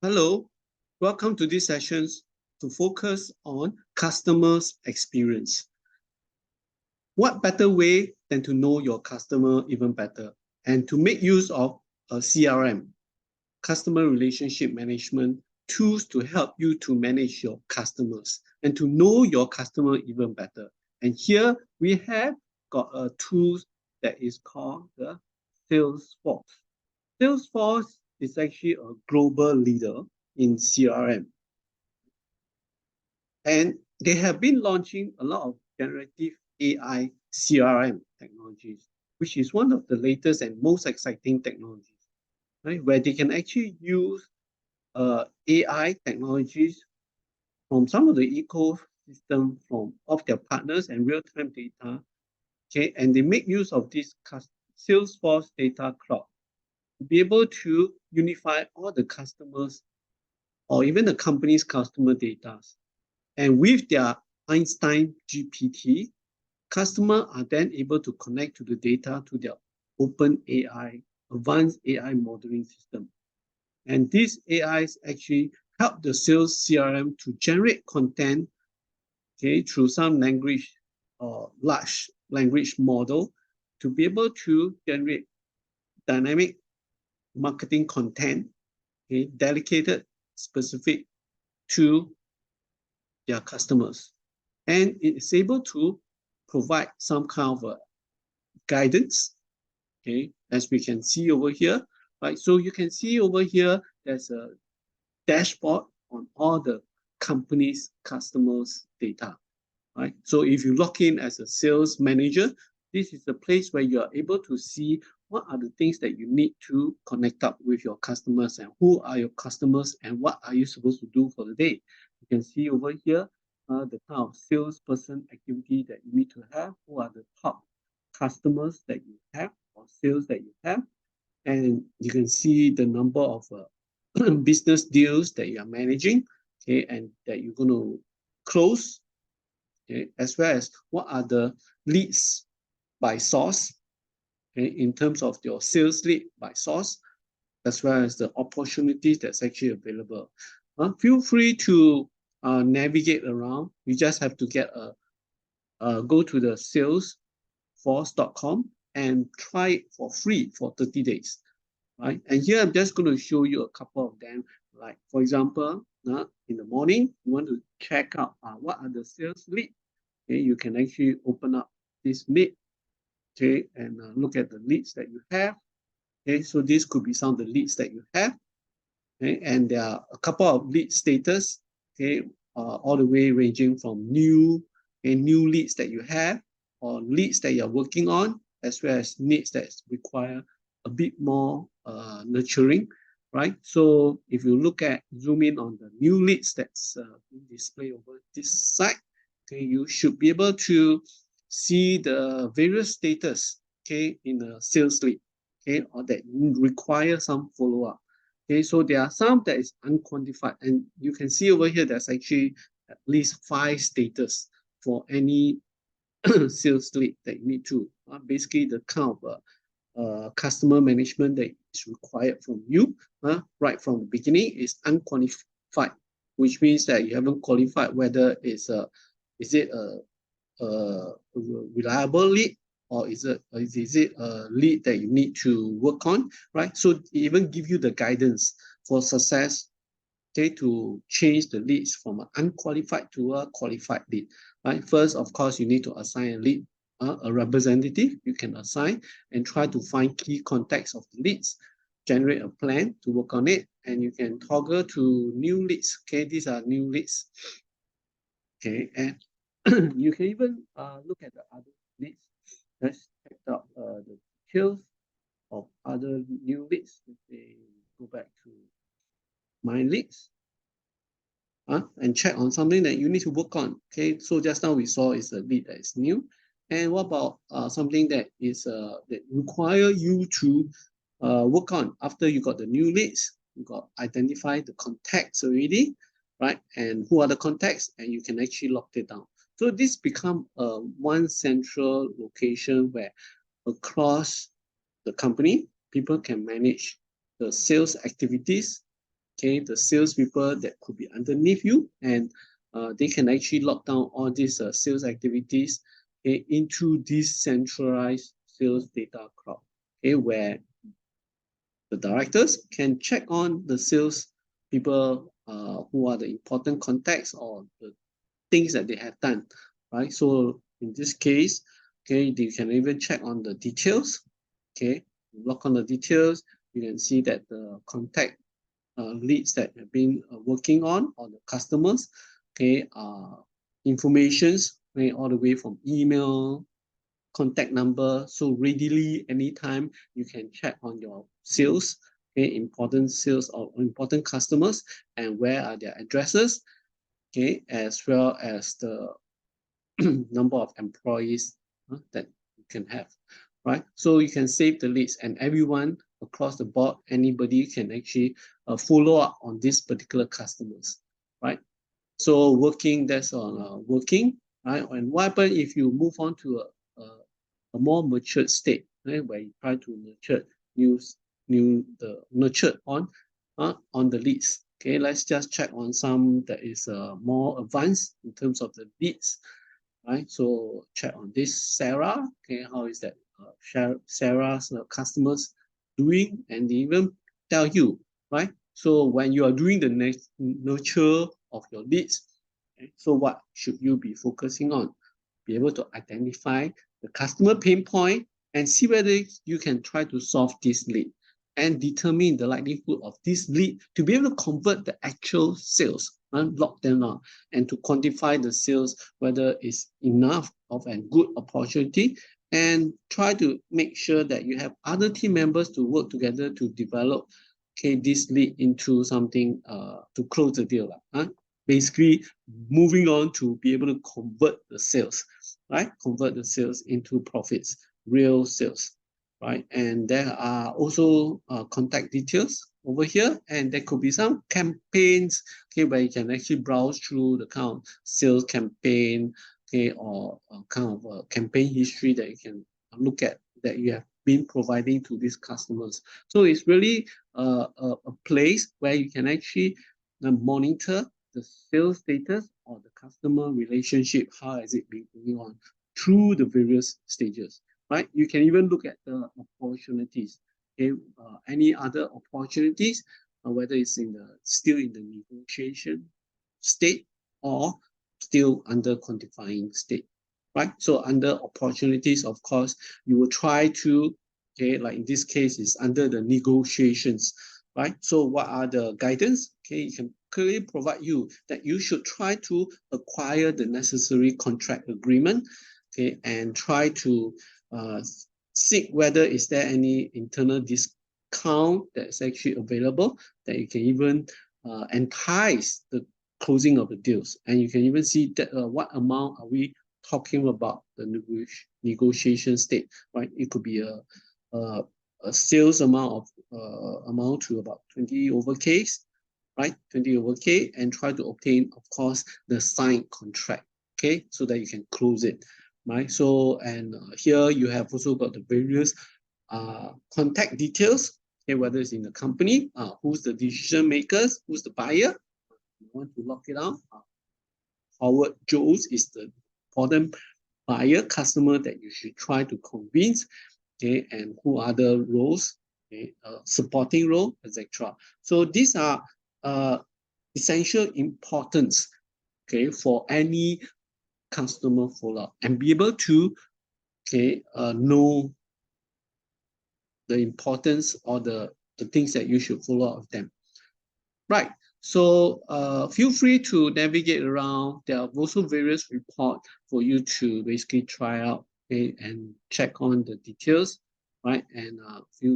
Hello, welcome to these sessions to focus on customers' experience. What better way than to know your customer even better and to make use of a CRM, customer relationship management tools to help you to manage your customers and to know your customer even better. And here we have got a tool that is called the Salesforce. Salesforce is actually a global leader in CRM. And they have been launching a lot of generative AI CRM technologies, which is one of the latest and most exciting technologies, right? Where they can actually use AI technologies from some of the ecosystem of their partners and real-time data, okay? And they make use of this Salesforce data cloud to be able to unify all the customers or even the company's customer data. And with their Einstein GPT, customers are then able to connect to the data to their open AI, advanced AI modeling system. And these AIs actually help the sales CRM to generate content, okay, through some language or large language model to be able to generate dynamic marketing content, okay, dedicated, specific to their customers. And it is able to provide some kind of a guidance, okay, as we can see over here, right? So you can see over here, there's a dashboard on all the company's customers' data, right? So if you log in as a sales manager, this is the place where you are able to see what are the things that you need to connect up with your customers and who are your customers and what are you supposed to do for the day. You can see over here the kind of salesperson activity that you need to have, who are the top customers that you have or sales that you have. And you can see the number of business deals that you are managing, okay, and that you're going to close, okay, as well as what are the leads by source, okay, in terms of your sales lead by source, as well as the opportunities that's actually available. Feel free to navigate around. You just have to go to the salesforce.com and try it for free for 30 days. Right? And here I'm just going to show you a couple of them. Like, for example, in the morning, you want to check out what are the sales leads. Okay, you can actually open up this lead, okay, and look at the leads that you have. Okay, so this could be some of the leads that you have. Okay, and there are a couple of lead status, okay, all the way ranging from new leads that you have or leads that you're working on, as well as needs that require a bit more nurturing, right? So if you zoom in on the new leads that's displayed over this side, okay, you should be able to see the various status, okay, in the sales lead, okay, or that require some follow-up. Okay, so there are some that is unquantified, and you can see over here there's actually at least 5 status for any sales lead that you need to. Basically, the kind of customer management that is required from you right from the beginning is unqualified, which means that you haven't qualified whether is it a reliable lead or is it a lead that you need to work on, right? So it even give you the guidance for success, okay, to change the leads from an unqualified to a qualified lead, right? First, of course, you need to assign a lead, a representative you can assign and try to find key contacts of the leads, generate a plan to work on it, and you can toggle to new leads, okay? These are new leads, okay? And you can even look at the other leads. Let's check out the details of other new leads. If they go back to my leads, and check on something that you need to work on. Okay, so just now we saw is a lead that is new. And what about something that is that require you to work on after you got the new leads? You got identify the contacts already, right? And who are the contacts? And you can actually lock it down. So this become one central location where across the company, people can manage the sales activities okay, the salespeople that could be underneath you, and they can actually lock down all these sales activities, okay, into this centralized sales data cloud, okay, where the directors can check on the sales people who are the important contacts or the things that they have done, right? So in this case, okay, they can even check on the details. Okay, look on the details. You can see that the contact leads that have been working on, or the customers, okay, informations, okay, all the way from email, contact number. So readily, anytime you can check on your sales, okay, important sales or important customers, and where are their addresses, okay, as well as the number of employees that you can have, right? So you can save the leads, and everyone across the board, anybody can actually follow up on these particular customers, right? So working, that's on working, right? And what happens if you move on to a more matured state, right, where you try to nurture the nurtured on the leads. Okay, let's just check on some that is more advanced in terms of the leads, right? So check on this Sarah. Okay, how is that Sarah's customers doing? And they even tell you, right? So when you are doing the next nurture of your leads, okay, so what should you be focusing on? Be able to identify the customer pain point and see whether you can try to solve this lead and determine the likelihood of this lead to be able to convert the actual sales, lock them down, and to quantify the sales, whether it's enough of a good opportunity, and try to make sure that you have other team members to work together to develop, okay, this lead into something to close the deal. Basically, moving on to be able to convert the sales, right? Convert the sales into profits, real sales, right? And there are also contact details over here, and there could be some campaigns, okay, where you can actually browse through the kind of sales campaign, okay, or kind of a campaign history that you can look at, that you have been providing to these customers. So it's really a place where you can actually monitor the sales status or the customer relationship, how has it been going on through the various stages, right? You can even look at the opportunities, okay, any other opportunities, whether it's still in the negotiation state or still under quantifying state, right? So under opportunities, of course, you will try to, okay, like in this case, is under the negotiations, right? So what are the guidance? Okay, you can clearly provide you that you should try to acquire the necessary contract agreement, okay, and try to seek whether is there any internal discount that's actually available, that you can even entice the closing of the deals. And you can even see that what amount are we talking about the negotiation state, right? It could be a sales amount to about 20 over Ks, right? 20 over K, and try to obtain, of course, the signed contract, okay, so that you can close it, right? So, and here you have also got the various contact details, okay, whether it's in the company, who's the decision makers, who's the buyer. You want to lock it out. Howard Jones is the important buyer customer that you should try to convince, okay, and who are the roles, okay, supporting role, etc. So these are essential importance, okay, for any customer follow-up, and be able to, okay, know the importance or the things that you should follow up with them. Right. So feel free to navigate around. There are also various reports for you to basically try out, okay, and check on the details, right? And feel